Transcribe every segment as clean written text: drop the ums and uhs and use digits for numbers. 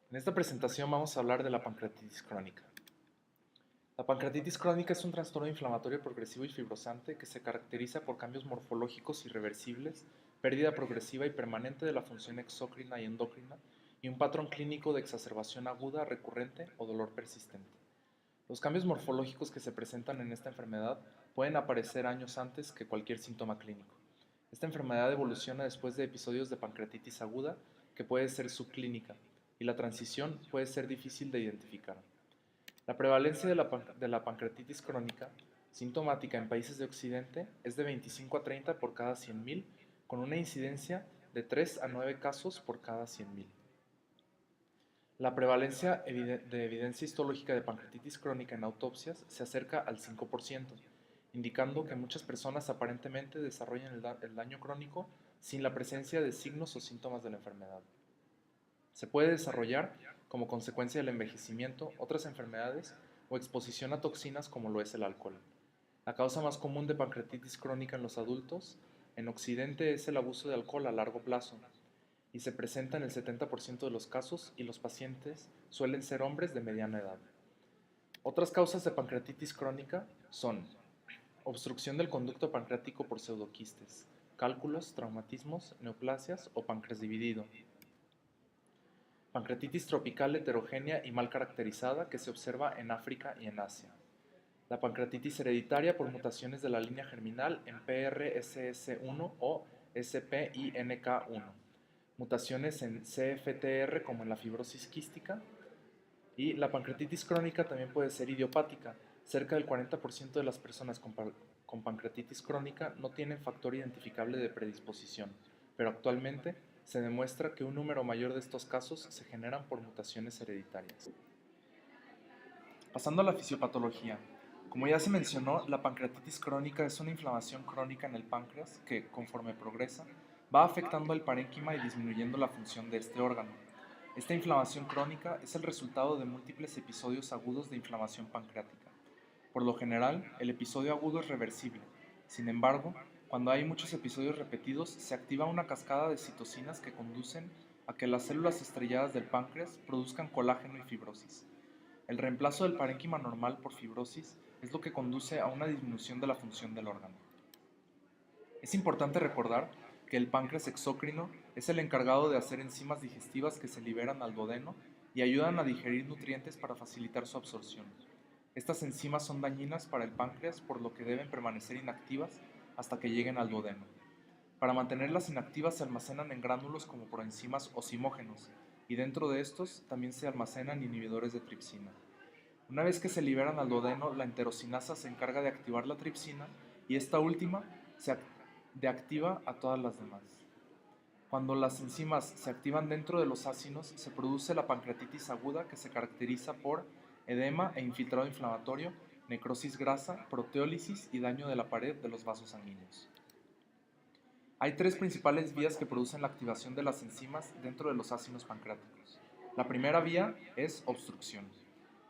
En esta presentación vamos a hablar de la pancreatitis crónica. La pancreatitis crónica es un trastorno inflamatorio progresivo y fibrosante que se caracteriza por cambios morfológicos irreversibles, pérdida progresiva y permanente de la función exócrina y endocrina y un patrón clínico de exacerbación aguda, recurrente o dolor persistente. Los cambios morfológicos que se presentan en esta enfermedad pueden aparecer años antes que cualquier síntoma clínico. Esta enfermedad evoluciona después de episodios de pancreatitis aguda que puede ser subclínica y la transición puede ser difícil de identificar. La prevalencia de la pancreatitis crónica sintomática en países de Occidente es de 25 a 30 por cada 100.000, con una incidencia de 3 a 9 casos por cada 100.000. La prevalencia de evidencia histológica de pancreatitis crónica en autopsias se acerca al 5%, indicando que muchas personas aparentemente desarrollan el daño crónico sin la presencia de signos o síntomas de la enfermedad. Se puede desarrollar, como consecuencia del envejecimiento, otras enfermedades o exposición a toxinas como lo es el alcohol. La causa más común de pancreatitis crónica en los adultos en Occidente es el abuso de alcohol a largo plazo, y se presenta en el 70% de los casos y los pacientes suelen ser hombres de mediana edad. Otras causas de pancreatitis crónica son obstrucción del conducto pancreático por pseudoquistes, cálculos, traumatismos, neoplasias o páncreas dividido. Pancreatitis tropical heterogénea y mal caracterizada que se observa en África y en Asia. La pancreatitis hereditaria por mutaciones de la línea germinal en PRSS1 o SPINK1. Mutaciones en CFTR como en la fibrosis quística. Y la pancreatitis crónica también puede ser idiopática. Cerca del 40% de las personas con pancreatitis crónica no tienen factor identificable de predisposición, pero actualmente se demuestra que un número mayor de estos casos se generan por mutaciones hereditarias. Pasando a la fisiopatología. Como ya se mencionó, la pancreatitis crónica es una inflamación crónica en el páncreas que, conforme progresa, va afectando al parénquima y disminuyendo la función de este órgano. Esta inflamación crónica es el resultado de múltiples episodios agudos de inflamación pancreática. Por lo general, el episodio agudo es reversible. Sin embargo, cuando hay muchos episodios repetidos, se activa una cascada de citocinas que conducen a que las células estrelladas del páncreas produzcan colágeno y fibrosis. El reemplazo del parénquima normal por fibrosis es lo que conduce a una disminución de la función del órgano. Es importante recordar que el páncreas exócrino es el encargado de hacer enzimas digestivas que se liberan al duodeno y ayudan a digerir nutrientes para facilitar su absorción. Estas enzimas son dañinas para el páncreas, por lo que deben permanecer inactivas hasta que lleguen al duodeno. Para mantenerlas inactivas se almacenan en gránulos como proenzimas o zimógenos, y dentro de estos también se almacenan inhibidores de tripsina. Una vez que se liberan al duodeno, la enterocinasa se encarga de activar la tripsina y esta última se deactiva a todas las demás. Cuando las enzimas se activan dentro de los ácidos, se produce la pancreatitis aguda que se caracteriza por edema e infiltrado inflamatorio, necrosis grasa, proteólisis y daño de la pared de los vasos sanguíneos. Hay tres principales vías que producen la activación de las enzimas dentro de los ácidos pancreáticos. La primera vía es obstrucción.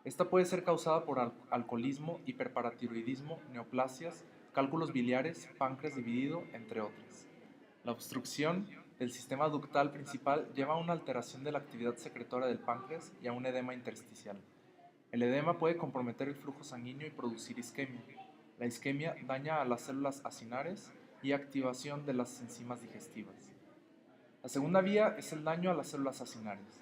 Esta puede ser causada por alcoholismo, hiperparatiroidismo, neoplasias, cálculos biliares, páncreas dividido, entre otras. La obstrucción del sistema ductal principal lleva a una alteración de la actividad secretora del páncreas y a un edema intersticial. El edema puede comprometer el flujo sanguíneo y producir isquemia. La isquemia daña a las células acinares y activación de las enzimas digestivas. La segunda vía es el daño a las células acinares.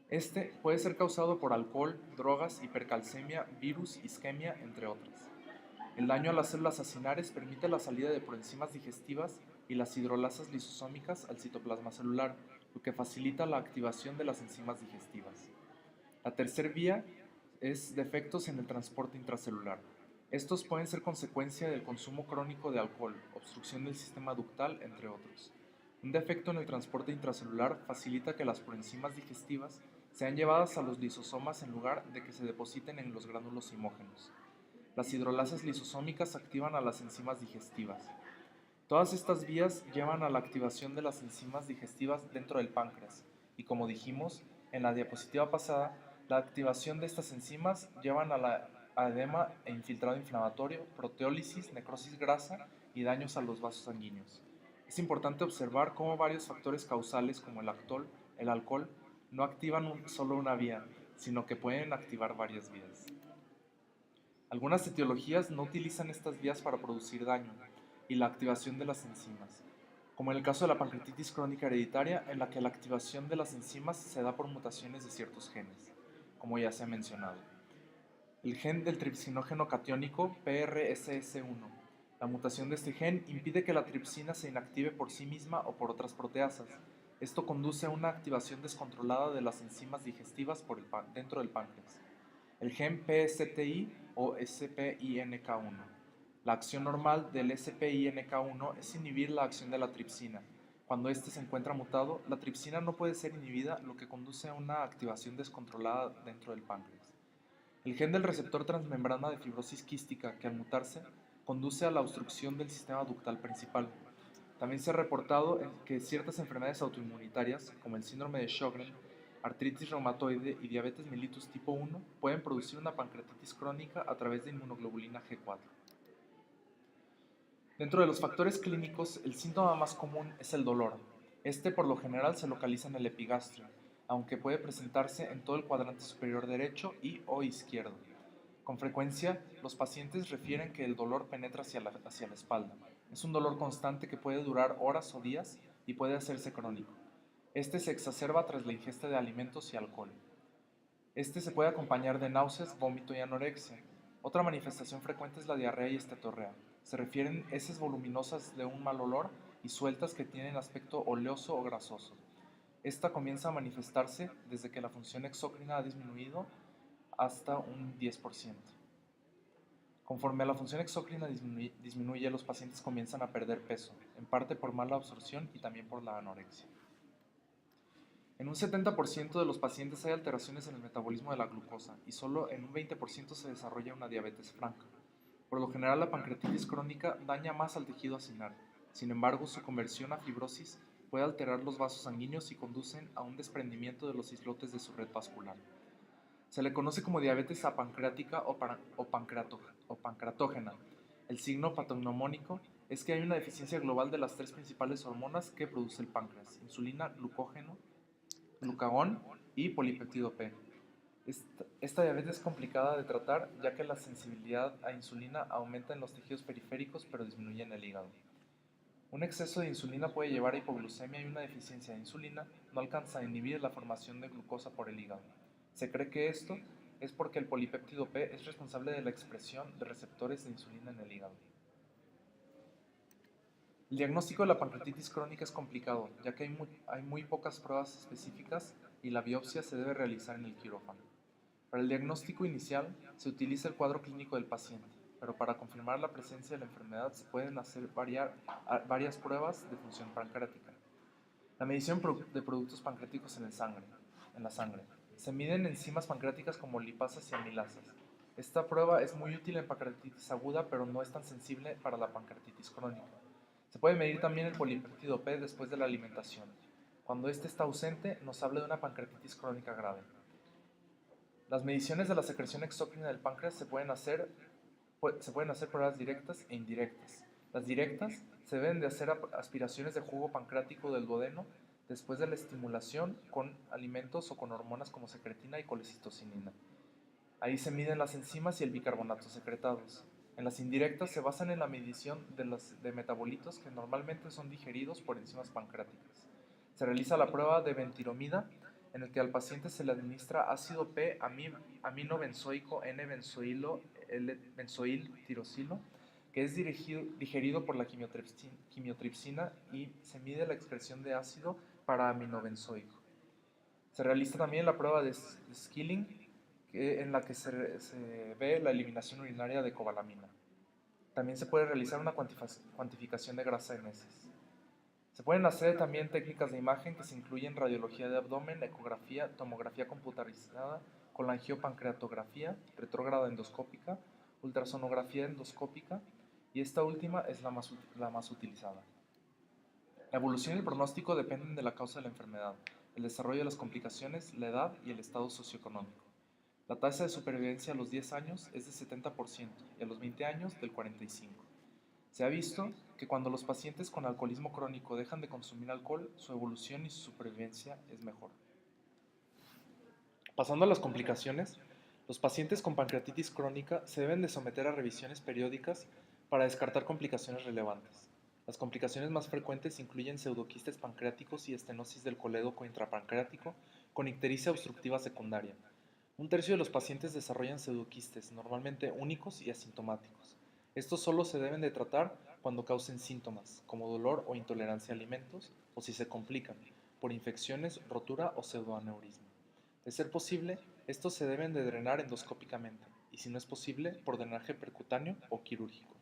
Este puede ser causado por alcohol, drogas, hipercalcemia, virus, isquemia, entre otras. El daño a las células acinares permite la salida de proenzimas digestivas y las hidrolasas lisosómicas al citoplasma celular, lo que facilita la activación de las enzimas digestivas. La tercera vía es defectos en el transporte intracelular. Estos pueden ser consecuencia del consumo crónico de alcohol, obstrucción del sistema ductal, entre otros. Un defecto en el transporte intracelular facilita que las proenzimas digestivas sean llevadas a los lisosomas en lugar de que se depositen en los gránulos zimógenos. Las hidrolasas lisosómicas activan a las enzimas digestivas. Todas estas vías llevan a la activación de las enzimas digestivas dentro del páncreas, y como dijimos en la diapositiva pasada, la activación de estas enzimas llevan a edema e infiltrado inflamatorio, proteólisis, necrosis grasa y daños a los vasos sanguíneos. Es importante observar cómo varios factores causales como el alcohol No activan solo una vía, sino que pueden activar varias vías. Algunas etiologías no utilizan estas vías para producir daño y la activación de las enzimas, como en el caso de la pancreatitis crónica hereditaria, en la que la activación de las enzimas se da por mutaciones de ciertos genes, como ya se ha mencionado. El gen del tripsinógeno catiónico PRSS1. La mutación de este gen impide que la tripsina se inactive por sí misma o por otras proteasas. Esto conduce a una activación descontrolada de las enzimas digestivas dentro del páncreas. El gen PSTI o SPINK1. La acción normal del SPINK1 es inhibir la acción de la tripsina. Cuando éste se encuentra mutado, la tripsina no puede ser inhibida, lo que conduce a una activación descontrolada dentro del páncreas. El gen del receptor transmembrana de fibrosis quística, que al mutarse, conduce a la obstrucción del sistema ductal principal. También se ha reportado que ciertas enfermedades autoinmunitarias, como el síndrome de Sjögren, artritis reumatoide y diabetes mellitus tipo 1, pueden producir una pancreatitis crónica a través de inmunoglobulina G4. Dentro de los factores clínicos, el síntoma más común es el dolor. Este por lo general se localiza en el epigastrio, aunque puede presentarse en todo el cuadrante superior derecho y o izquierdo. Con frecuencia, los pacientes refieren que el dolor penetra hacia la espalda. Es un dolor constante que puede durar horas o días y puede hacerse crónico. Este se exacerba tras la ingesta de alimentos y alcohol. Este se puede acompañar de náuseas, vómito y anorexia. Otra manifestación frecuente es la diarrea y estetorrea. Se refieren heces voluminosas de un mal olor y sueltas que tienen aspecto oleoso o grasoso. Esta comienza a manifestarse desde que la función exócrina ha disminuido hasta un 10%. Conforme la función exócrina disminuye, los pacientes comienzan a perder peso, en parte por mala absorción y también por la anorexia. En un 70% de los pacientes hay alteraciones en el metabolismo de la glucosa y solo en un 20% se desarrolla una diabetes franca. Por lo general, la pancreatitis crónica daña más al tejido acinar. Sin embargo, su conversión a fibrosis puede alterar los vasos sanguíneos y conducen a un desprendimiento de los islotes de su red vascular. Se le conoce como diabetes apancreática o pancreatógena. El signo patognomónico es que hay una deficiencia global de las tres principales hormonas que produce el páncreas: insulina, glucagón y polipéptido P. Esta diabetes es complicada de tratar, ya que la sensibilidad a insulina aumenta en los tejidos periféricos pero disminuye en el hígado. Un exceso de insulina puede llevar a hipoglucemia y una deficiencia de insulina no alcanza a inhibir la formación de glucosa por el hígado. Se cree que esto es porque el polipéptido P es responsable de la expresión de receptores de insulina en el hígado. El diagnóstico de la pancreatitis crónica es complicado, ya que hay muy pocas pruebas específicas y la biopsia se debe realizar en el quirófano. Para el diagnóstico inicial se utiliza el cuadro clínico del paciente, pero para confirmar la presencia de la enfermedad se pueden hacer varias pruebas de función pancreática. La medición de productos pancreáticos en la sangre. Se miden enzimas pancreáticas como lipasas y amilasas. Esta prueba es muy útil en pancreatitis aguda, pero no es tan sensible para la pancreatitis crónica. Se puede medir también el polipéptido P después de la alimentación. Cuando este está ausente, nos habla de una pancreatitis crónica grave. Las mediciones de la secreción exócrina del páncreas se pueden hacer pruebas directas e indirectas. Las directas se deben de hacer aspiraciones de jugo pancreático del duodeno después de la estimulación con alimentos o con hormonas como secretina y colecistocinina. Ahí se miden las enzimas y el bicarbonato secretados. En las indirectas se basan en la medición de metabolitos que normalmente son digeridos por enzimas pancreáticas. Se realiza la prueba de ventiromida, en el que al paciente se le administra ácido P-aminobenzoico N-benzoil-tirosilo, que es digerido por la quimiotripsina, y se mide la excreción de ácido para-aminobenzoico. Se realiza también la prueba de Skilling, en la que se ve la eliminación urinaria de cobalamina. También se puede realizar una cuantificación de grasa en heces. Se pueden hacer también técnicas de imagen que se incluyen radiología de abdomen, ecografía, tomografía computarizada, colangiopancreatografía, retrógrada endoscópica, ultrasonografía endoscópica, y esta última es la más utilizada. La evolución y el pronóstico dependen de la causa de la enfermedad, el desarrollo de las complicaciones, la edad y el estado socioeconómico. La tasa de supervivencia a los 10 años es de 70% y a los 20 años del 45%. Se ha visto que cuando los pacientes con alcoholismo crónico dejan de consumir alcohol, su evolución y su supervivencia es mejor. Pasando a las complicaciones, los pacientes con pancreatitis crónica se deben de someter a revisiones periódicas para descartar complicaciones relevantes. Las complicaciones más frecuentes incluyen pseudoquistes pancreáticos y estenosis del colédoco intrapancreático con ictericia obstructiva secundaria. Un tercio de los pacientes desarrollan pseudoquistes, normalmente únicos y asintomáticos. Estos solo se deben de tratar cuando causen síntomas, como dolor o intolerancia a alimentos, o si se complican, por infecciones, rotura o pseudoaneurisma. De ser posible, estos se deben de drenar endoscópicamente, y si no es posible, por drenaje percutáneo o quirúrgico.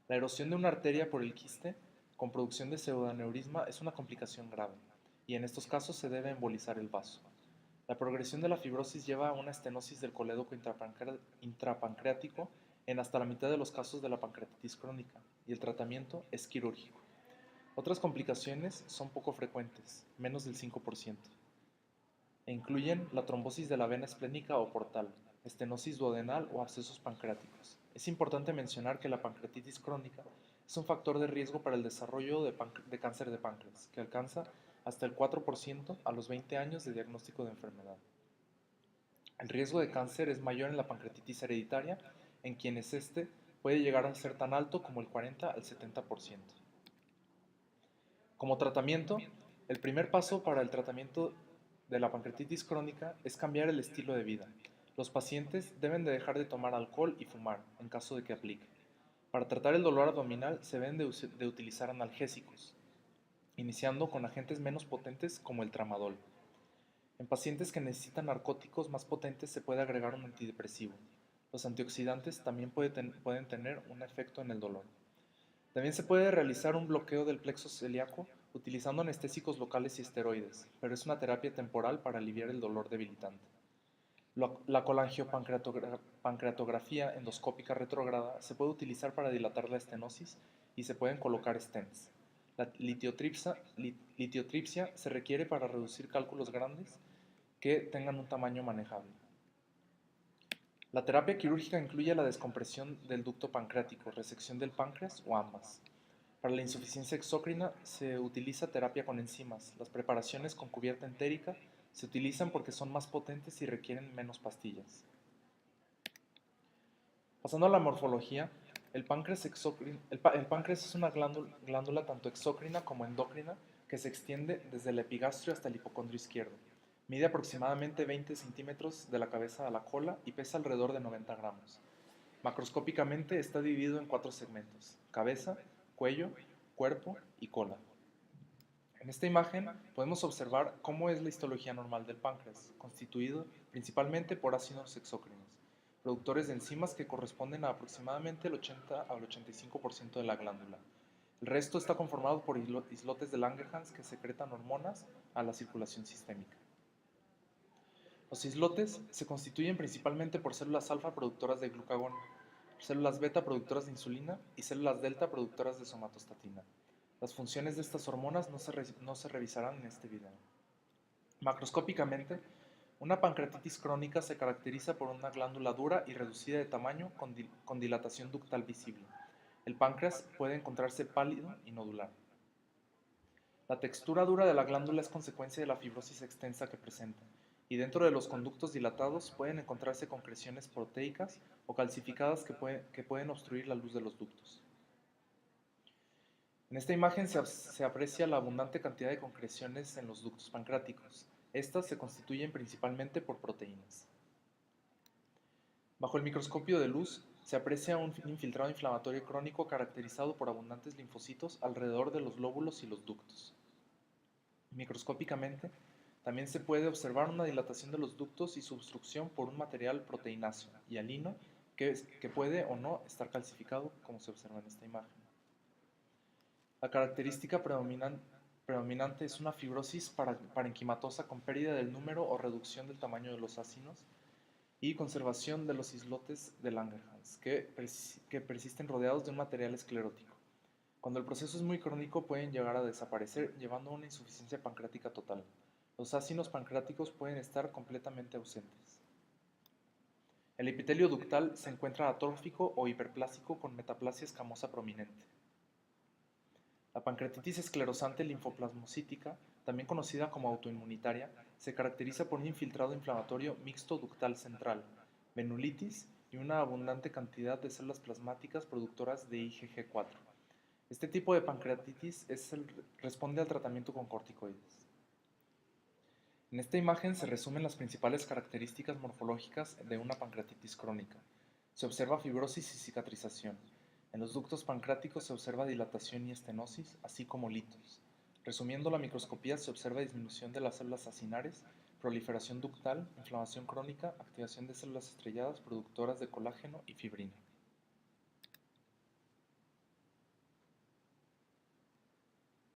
La erosión de una arteria por el quiste, con producción de pseudoaneurisma, es una complicación grave, y en estos casos se debe embolizar el vaso. La progresión de la fibrosis lleva a una estenosis del colédoco intrapancreático en hasta la mitad de los casos de la pancreatitis crónica, y el tratamiento es quirúrgico. Otras complicaciones son poco frecuentes, menos del 5%, e incluyen la trombosis de la vena esplénica o portal, estenosis duodenal o abscesos pancreáticos. Es importante mencionar que la pancreatitis crónica es un factor de riesgo para el desarrollo de cáncer de páncreas, que alcanza hasta el 4% a los 20 años de diagnóstico de enfermedad. El riesgo de cáncer es mayor en la pancreatitis hereditaria, en quienes este puede llegar a ser tan alto como el 40 al 70%. Como tratamiento, el primer paso para el tratamiento de la pancreatitis crónica es cambiar el estilo de vida. Los pacientes deben de dejar de tomar alcohol y fumar, en caso de que aplique. Para tratar el dolor abdominal se deben de utilizar analgésicos, iniciando con agentes menos potentes como el tramadol. En pacientes que necesitan narcóticos más potentes se puede agregar un antidepresivo. Los antioxidantes también pueden tener un efecto en el dolor. También se puede realizar un bloqueo del plexo celíaco utilizando anestésicos locales y esteroides, pero es una terapia temporal para aliviar el dolor debilitante. La colangiopancreatografía endoscópica retrógrada se puede utilizar para dilatar la estenosis y se pueden colocar stents. La litiotripsia se requiere para reducir cálculos grandes que tengan un tamaño manejable. La terapia quirúrgica incluye la descompresión del ducto pancreático, resección del páncreas o ambas. Para la insuficiencia exócrina se utiliza terapia con enzimas. Las preparaciones con cubierta entérica se utilizan porque son más potentes y requieren menos pastillas. Pasando a la morfología, el páncreas es una glándula tanto exócrina como endocrina que se extiende desde el epigastrio hasta el hipocondrio izquierdo. Mide aproximadamente 20 centímetros de la cabeza a la cola y pesa alrededor de 90 gramos. Macroscópicamente está dividido en 4 segmentos: cabeza, cuello, cuerpo y cola. En esta imagen podemos observar cómo es la histología normal del páncreas, constituido principalmente por ácidos exócrinos, productores de enzimas que corresponden a aproximadamente el 80 al 85% de la glándula. El resto está conformado por islotes de Langerhans que secretan hormonas a la circulación sistémica. Los islotes se constituyen principalmente por células alfa productoras de glucagón, células beta productoras de insulina y células delta productoras de somatostatina. Las funciones de estas hormonas no se revisarán en este video. Macroscópicamente, una pancreatitis crónica se caracteriza por una glándula dura y reducida de tamaño con dilatación ductal visible. El páncreas puede encontrarse pálido y nodular. La textura dura de la glándula es consecuencia de la fibrosis extensa que presenta, y dentro de los conductos dilatados pueden encontrarse concreciones proteicas o calcificadas que pueden obstruir la luz de los ductos. En esta imagen se aprecia la abundante cantidad de concreciones en los ductos pancreáticos. Estas se constituyen principalmente por proteínas. Bajo el microscopio de luz se aprecia un infiltrado inflamatorio crónico caracterizado por abundantes linfocitos alrededor de los lóbulos y los ductos. Microscópicamente, también se puede observar una dilatación de los ductos y su obstrucción por un material proteináceo y alino que puede o no estar calcificado, como se observa en esta imagen. La característica predominante es una fibrosis parenquimatosa con pérdida del número o reducción del tamaño de los acinos y conservación de los islotes de Langerhans, que persisten rodeados de un material esclerótico. Cuando el proceso es muy crónico pueden llegar a desaparecer, llevando a una insuficiencia pancreática total. Los acinos pancreáticos pueden estar completamente ausentes. El epitelio ductal se encuentra atrófico o hiperplásico con metaplasia escamosa prominente. La pancreatitis esclerosante linfoplasmocítica también conocida como autoinmunitaria, se caracteriza por un infiltrado inflamatorio mixto ductal central, venulitis y una abundante cantidad de células plasmáticas productoras de IgG4. Este tipo de pancreatitis responde al tratamiento con corticoides. En esta imagen se resumen las principales características morfológicas de una pancreatitis crónica. Se observa fibrosis y cicatrización. En los ductos pancreáticos se observa dilatación y estenosis, así como litos. Resumiendo la microscopía, se observa disminución de las células acinares, proliferación ductal, inflamación crónica, activación de células estrelladas productoras de colágeno y fibrina.